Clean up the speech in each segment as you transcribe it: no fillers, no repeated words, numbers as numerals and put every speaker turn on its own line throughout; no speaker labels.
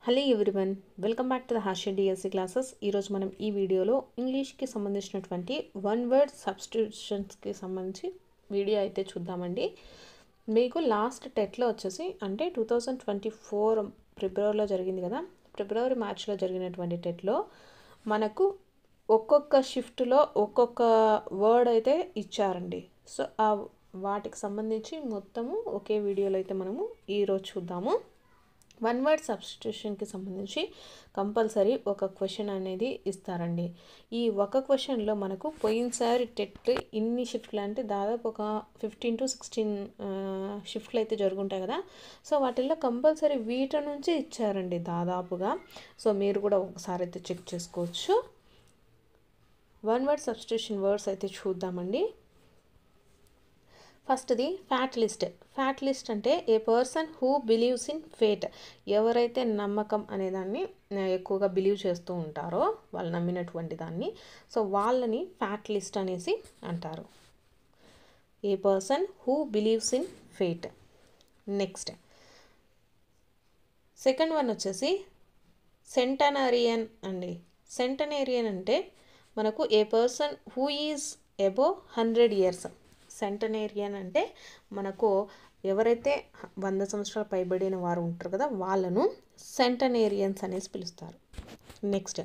Hello everyone, welcome back to the Harshiya DSC classes. ఈరోజు మనం ఈ వీడియోలో ఇంగ్లీష్కి సంబంధించినటువంటి వన్ వర్డ్ సబ్స్టిట్యూషన్స్కి సంబంధించి వీడియో అయితే చూద్దామండి. మీకు లాస్ట్ టెట్లో వచ్చేసి అంటే 2024 ఫిబ్రవరిలో జరిగింది కదా, ఫిబ్రవరి మార్చిలో జరిగినటువంటి టెట్లో మనకు ఒక్కొక్క షిఫ్ట్లో ఒక్కొక్క వర్డ్ అయితే ఇచ్చారండి. సో వాటికి సంబంధించి మొత్తము ఒకే వీడియోలో అయితే మనము ఈరోజు చూద్దాము. వన్ వర్డ్ సబ్స్టిట్యూషన్కి సంబంధించి కంపల్సరీ ఒక క్వశ్చన్ అనేది ఇస్తారండి. ఈ ఒక క్వశ్చన్లో మనకు పోయినసారి టెట్ ఇన్ని షిఫ్ట్లు అంటే దాదాపు ఒక 15 to 16 షిఫ్ట్లు అయితే జరుగుంటాయి కదా. సో వాటిల్లో కంపల్సరీ వీటి నుంచి ఇచ్చారండి దాదాపుగా. సో మీరు కూడా ఒకసారి అయితే చెక్ చేసుకోవచ్చు. వన్ వర్డ్ సబ్స్టిట్యూషన్ వర్డ్స్ అయితే చూద్దామండి. ఫస్ట్ది ఫ్యాట్ లిస్ట్. ఫ్యాట్ లిస్ట్ అంటే a person who believes in fate. ఎవరైతే నమ్మకం అనేదాన్ని ఎక్కువగా బిలీవ్ చేస్తూ ఉంటారో వాళ్ళు నమ్మినటువంటి దాన్ని, సో వాళ్ళని ఫ్యాట్ లిస్ట్ అనేసి అంటారు. A person who believes in fate. Next second one వచ్చేసి సెంటనరియన్ అండి. సెంటనరియన్ అంటే మనకు a person who is above 100 years. Centenarian అంటే మనకు ఎవరైతే 100 సంవత్సరాలు పైబడిన వారు ఉంటారు కదా వాళ్ళను సెంటనేరియన్స్ అనేసి పిలుస్తారు. నెక్స్ట్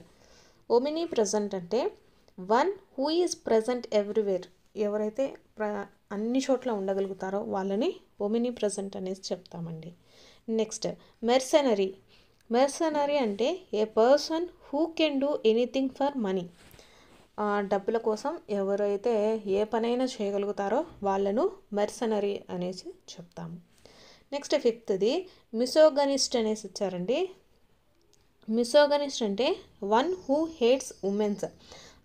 ఒమినీ ప్రజెంట్ అంటే one who is present everywhere. ఎవరైతే అన్ని చోట్ల ఉండగలుగుతారో వాళ్ళని ఒమినీ ప్రజెంట్ అనేసి చెప్తామండి. Next mercenary. మెర్సనరీ అంటే a person who can do anything for money. డబ్బుల కోసం ఎవరైతే ఏ పనైనా చేయగలుగుతారో వాళ్ళను మెర్సనరీ అనేసి చెప్తాము. నెక్స్ట్ ఫిఫ్త్ది మిసోగనిస్ట్ అనేసి ఇచ్చారండి. మిసోగనిస్ట్ అంటే వన్ హూ హేట్స్ ఉమెన్స్.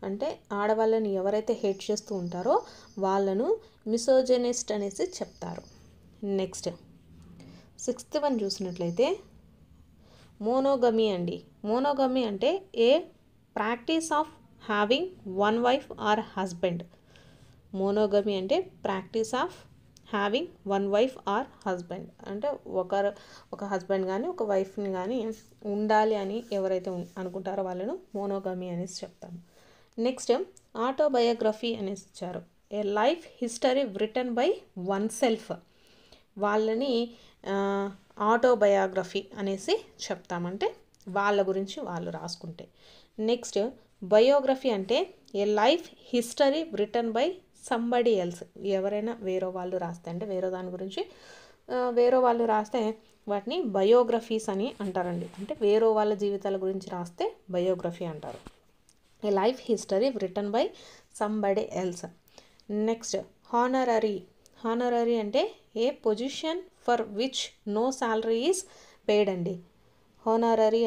అంటే ఆడవాళ్ళని ఎవరైతే హేట్ చేస్తూ ఉంటారో వాళ్ళను మిసోజనిస్ట్ అనేసి చెప్తారు. నెక్స్ట్ సిక్స్త్ వన్ చూసినట్లయితే మోనోగమీ అండి. మోనోగమీ అంటే a practice of having one wife or husband. Monogamy అంటే practice of having one wife or husband. అంటే ఒక హస్బెండ్ కానీ ఒక వైఫ్ని కానీ ఉండాలి అని ఎవరైతే అనుకుంటారో వాళ్ళను మోనోగమీ అనేసి చెప్తాము. నెక్స్ట్ ఆటోబయోగ్రఫీ అనేసి ఇచ్చారు. A life history written by oneself. వాళ్ళని ఆటోబయోగ్రఫీ అనేసి చెప్తామంటే వాళ్ళ గురించి వాళ్ళు రాసుకుంటే. నెక్స్ట్ బయోగ్రఫీ అంటే a life history written by somebody else. ఎవరైనా వేరే వాళ్ళు రాస్తే అంటే వేరే దాని గురించి వేరే వాళ్ళు రాస్తే వాటిని బయోగ్రఫీస్ అని అంటారండి. అంటే వేరే వాళ్ళ జీవితాల గురించి రాస్తే బయోగ్రఫీ అంటారు. A life history written by somebody else. Next honorary. Honorary అంటే a position for which no salary is paid అండి. హానరరీ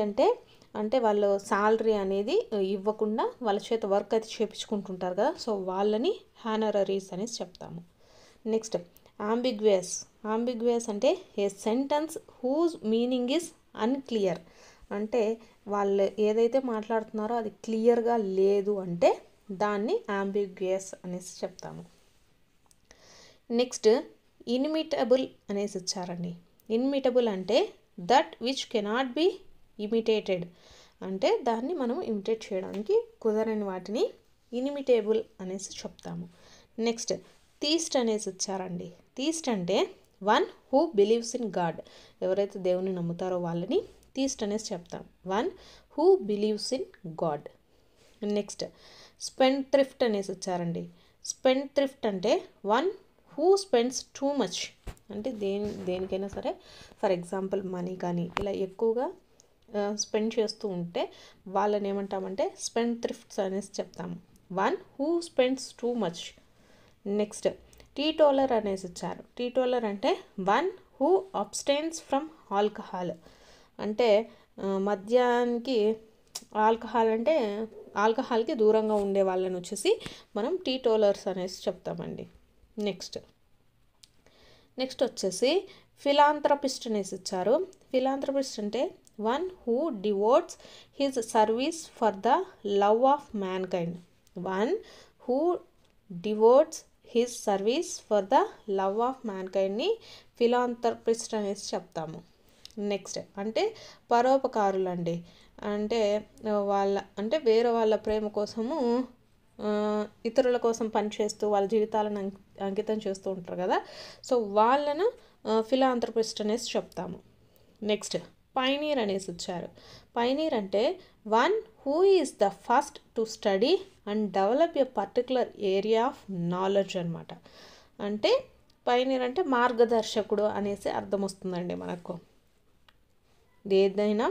అంటే వాళ్ళు శాలరీ అనేది ఇవ్వకుండా వాళ్ళ చేత వర్క్ అయితే చేయించుకుంటుంటారు కదా, సో వాళ్ళని హానరరీస్ అనేసి చెప్తాము. Next ambiguous. అంబిగ్వియస్ అంటే a sentence whose meaning is unclear. అంటే వాళ్ళు ఏదైతే మాట్లాడుతున్నారో అది క్లియర్గా లేదు అంటే దాన్ని అంబిగ్వియస్ అనేసి చెప్తాము. నెక్స్ట్ ఇన్మిటబుల్ అనేసి ఇచ్చారండి. ఇన్మిటబుల్ అంటే that which cannot be imitated. అంటే దాన్ని మనం ఇమిటేట్ చేయడానికి కుదరని వాటిని ఇనిమిటేబుల్ అనేసి చెప్తాము. నెక్స్ట్ థీస్ట్ అనేసి ఇచ్చారండి. థీస్ట్ అంటే one who believes in God. ఎవరైతే దేవుని నమ్ముతారో వాళ్ళని థీస్ట్ అనేసి చెప్తాం. One who believes in God. Next spend thrift అనేసి ఇచ్చారండి. స్పెండ్ థ్రిఫ్ట్ అంటే one who spends too much. అంటే దేనికైనా సరే ఫర్ ఎగ్జాంపుల్ మనీ కానీ ఇలా ఎక్కువగా స్పెండ్ చేస్తూ ఉంటే వాళ్ళని ఏమంటామంటే స్పెండ్ థ్రిఫ్ట్స్ అనేసి చెప్తాము. One who spends too much. Next teetotaller అనేసి ఇచ్చారు. టీటోలర్ అంటే one who abstains from alcohol. అంటే మద్యానికి ఆల్కహాల్ అంటే ఆల్కహాల్కి దూరంగా ఉండే వాళ్ళని వచ్చేసి మనం టీటోలర్స్ అనేసి చెప్తామండి. నెక్స్ట్ వచ్చేసి ఫిలాంథ్రపిస్ట్ అనేసి ఇచ్చారు. ఫిలాంథ్రపిస్ట్ అంటే one who devotes his service for the love of mankind. One who devotes his service for the love of మ్యాన్ కైండ్ని ఫిలాంథ్రపిస్ట్ అనేసి చెప్తాము. నెక్స్ట్ అంటే పరోపకారులు అండి. అంటే అంటే వేరే వాళ్ళ ప్రేమ కోసము ఇతరుల కోసం పనిచేస్తూ వాళ్ళ జీవితాలను అంకితం చేస్తూ ఉంటారు కదా, సో వాళ్ళను ఫిలాంథ్రపిస్ట్ అనేసి చెప్తాము. నెక్స్ట్ పైనీర్ అనేసి ఇచ్చారు. పైనీర్ అంటే one who is the first to study and develop a particular area of knowledge అనమాట. అంటే పైనీర్ అంటే మార్గదర్శకుడు అనేసి అర్థం వస్తుందండి మనకు. ఏదైనా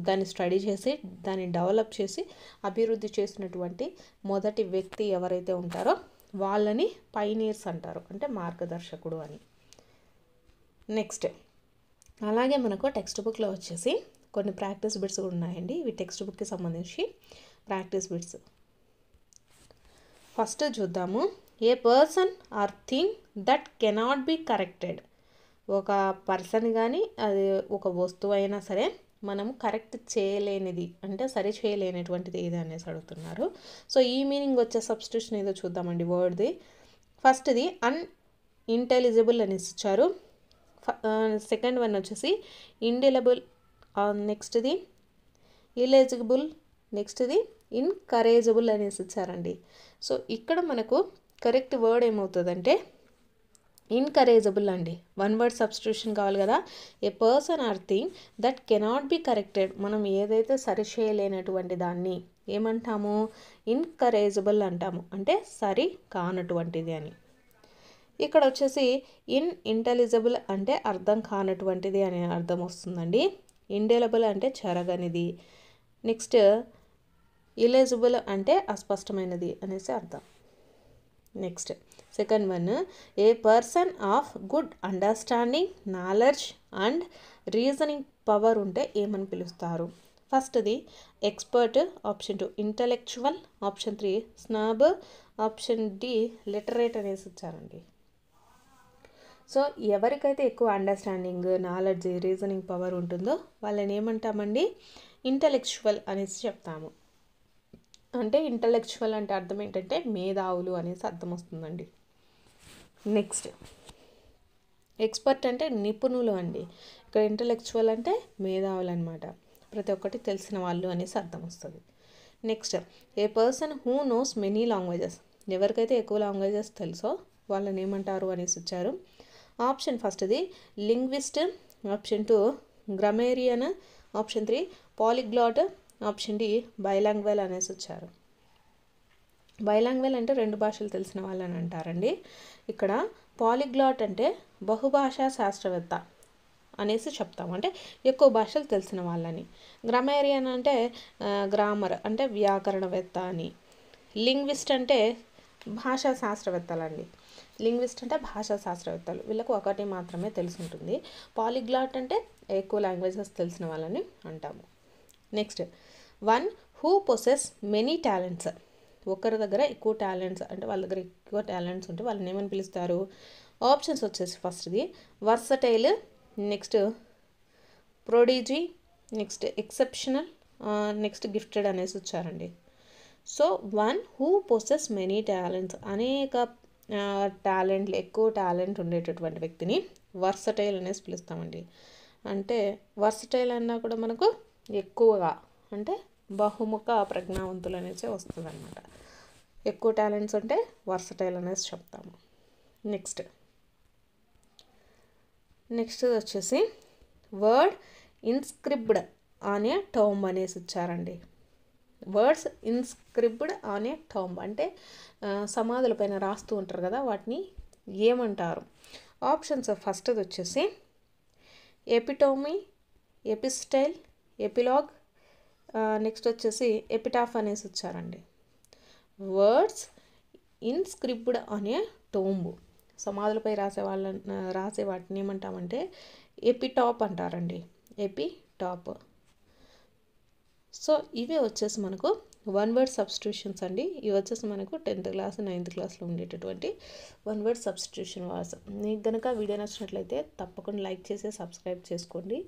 దాన్ని స్టడీ చేసి దాన్ని డెవలప్ చేసి అభివృద్ధి చేసినటువంటి మొదటి వ్యక్తి ఎవరైతే ఉంటారో వాళ్ళని పైనీర్స్ అంటారు, అంటే మార్గదర్శకుడు అని. నెక్స్ట్ అలాగే మనకు టెక్స్ట్ బుక్లో వచ్చేసి కొన్ని ప్రాక్టీస్ బిట్స్ కూడా ఉన్నాయండి. ఇవి టెక్స్ట్ బుక్కి సంబంధించి ప్రాక్టీస్ బిట్స్. ఫస్ట్ చూద్దాము. A person or thing that cannot be corrected. ఒక పర్సన్ కానీ అది ఒక వస్తువు అయినా సరే మనం కరెక్ట్ చేయలేనిది అంటే సరి చేయలేనటువంటిది ఏది అనేసి అడుగుతున్నారు. సో ఈ మీనింగ్ వచ్చే సబ్స్టిట్యూషన్ ఏదో చూద్దామండి వర్డ్ది. ఫస్ట్ది అన్ఇంటెలిజిబుల్ అనేసి ఇచ్చారు. సెకండ్ వన్ వచ్చేసి ఇండెలబుల్, నెక్స్ట్ది ఇలెజిబుల్, నెక్స్ట్ది ఇన్కరేజబుల్ అనేసి ఇచ్చారండి. సో ఇక్కడ మనకు కరెక్ట్ వర్డ్ ఏమవుతుందంటే ఇన్కరేజబుల్ అండి. వన్ వర్డ్ సబ్స్టిట్యూషన్ కావాలి కదా. A person or thing that cannot be corrected, మనం ఏదైతే సరి చేయలేనటువంటి దాన్ని ఏమంటాము, ఇన్కరేజబుల్ అంటాము, అంటే సరి కానటువంటిది అని. ఇక్కడ వచ్చేసి ఇంటెలిజిబుల్ అంటే అర్థం కానటువంటిది అనే అర్థం వస్తుందండి. ఇండెలబుల్ అంటే చెరగనిది. నెక్స్ట్ ఇలెజిబుల్ అంటే అస్పష్టమైనది అనేసి అర్థం. Next second one, a person of good understanding, knowledge and reasoning power ఉంటే ఏమని పిలుస్తారు. ఫస్ట్ది expert, option 2 intellectual, option 3 snob, option D literate అనేసి ఇచ్చారండి. సో ఎవరికైతే ఎక్కువ అండర్స్టాండింగ్, నాలెడ్జ్, రీజనింగ్ పవర్ ఉంటుందో వాళ్ళని ఏమంటామండి, ఇంటలెక్చువల్ అనేసి చెప్తాము. అంటే ఇంటలెక్చువల్ అంటే అర్థం ఏంటంటే మేధావులు అనేసి అర్థం వస్తుందండి. నెక్స్ట్ ఎక్స్పర్ట్ అంటే నిపుణులు అండి. ఇక్కడ ఇంటలెక్చువల్ అంటే మేధావులు అనమాట, ప్రతి ఒక్కటి తెలిసిన వాళ్ళు అనేసి అర్థం వస్తుంది. Next A person who knows many languages, ఎవరికైతే ఎక్కువ లాంగ్వేజెస్ తెలుసో వాళ్ళని ఏమంటారు అనేసి ఇచ్చారు. ఆప్షన్ ఫస్ట్ది linguist, option 2 grammarian, option 3 polyglot, option D bilingual అనేసి వచ్చారు. బైలాంగ్వల్ అంటే 2 భాషలు తెలిసిన వాళ్ళని అంటారండి. ఇక్కడ పాలిగ్లాట్ అంటే బహుభాషా శాస్త్రవేత్త అనేసి చెప్తాము, అంటే ఎక్కువ భాషలు తెలిసిన వాళ్ళని. గ్రామేరియన్ అంటే గ్రామర్ అంటే వ్యాకరణవేత్త అని. లింగ్విస్ట్ అంటే భాషా శాస్త్రవేత్తలండి. లింగ్విస్ట్ అంటే భాషా శాస్త్రవేత్తలు, వీళ్ళకు ఒకటి మాత్రమే తెలిసి ఉంటుంది. పాలిగ్లాట్ అంటే ఎక్కువ లాంగ్వేజెస్ తెలిసిన వాళ్ళని అంటాము. Next one who possess many talents, ఒకరి దగ్గర ఎక్కువ టాలెంట్స్ అంటే వాళ్ళ దగ్గర ఎక్కువ టాలెంట్స్ ఉంటే వాళ్ళని ఏమని పిలుస్తారు. ఆప్షన్స్ వచ్చేసి ఫస్ట్ది versatile, next prodigy, next exceptional, next gifted అనేసి వచ్చారండి. So one who possess many talents, అనేక టాలెంట్లు, ఎక్కువ టాలెంట్ ఉండేటటువంటి వ్యక్తిని వర్సటైల్ అనేసి పిలుస్తామండి. అంటే వర్సటైల్ అన్నా కూడా మనకు ఎక్కువగా అంటే బహుముఖ ప్రజ్ఞావంతులు అనేసి వస్తుంది అనమాట. ఎక్కువ టాలెంట్స్ ఉంటే వర్సటైల్ అనేసి చెప్తాము. నెక్స్ట్ వచ్చేసి వర్డ్ ఇన్స్క్రిబ్డ్ ఆన్ ఏ టోంబ్ అనేసి ఇచ్చారండి. వర్డ్స్ ఇన్స్క్రిబ్డ్ ఆన్ ఏ టోంబ్ అంటే సమాధులపైన రాస్తూ ఉంటారు కదా, వాటిని ఏమంటారు. ఆప్షన్స్ ఫస్ట్ది వచ్చేసి ఎపిటోమీ, ఎపిస్టైల్, ఎపిలాగ్, నెక్స్ట్ వచ్చేసి ఎపిటాఫ్ అనేసి వచ్చారండి. వర్డ్స్ ఇన్స్క్రిబ్డ్ ఆన్ ఏ టోంబ్, సమాధులపై రాసే వాటిని ఏమంటామంటే ఎపిటాప్ అంటారండి, ఎపిటాప్. సో ఇవి వచ్చేసి మనకు వన్ వర్డ్ సబ్స్టిట్యూషన్స్ అండి. ఇవి వచ్చేసి మనకు 10th క్లాస్ 9th క్లాస్లో ఉండేటటువంటి వన్ వర్డ్ సబ్స్టిట్యూషన్ వర్డ్స్. మీకు కనుక వీడియో నచ్చినట్లయితే తప్పకుండా లైక్ చేసి సబ్స్క్రైబ్ చేసుకోండి.